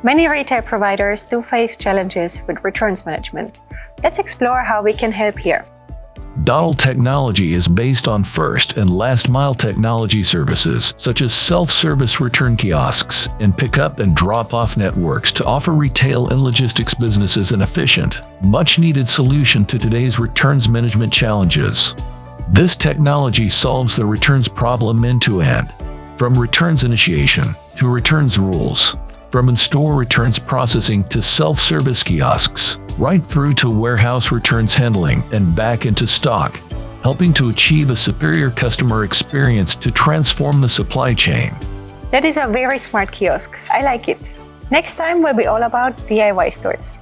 Many retail providers do face challenges with returns management. Let's explore how we can help here. Doddle technology is based on first and last mile technology services, such as self-service return kiosks and pickup and drop-off networks to offer retail and logistics businesses an efficient, much-needed solution to today's returns management challenges. This technology solves the returns problem end-to-end, from returns initiation to returns rules, from in-store returns processing to self-service kiosks, right through to warehouse returns handling and back into stock, helping to achieve a superior customer experience to transform the supply chain. That is a very smart kiosk. I like it. Next time will be all about DIY stores.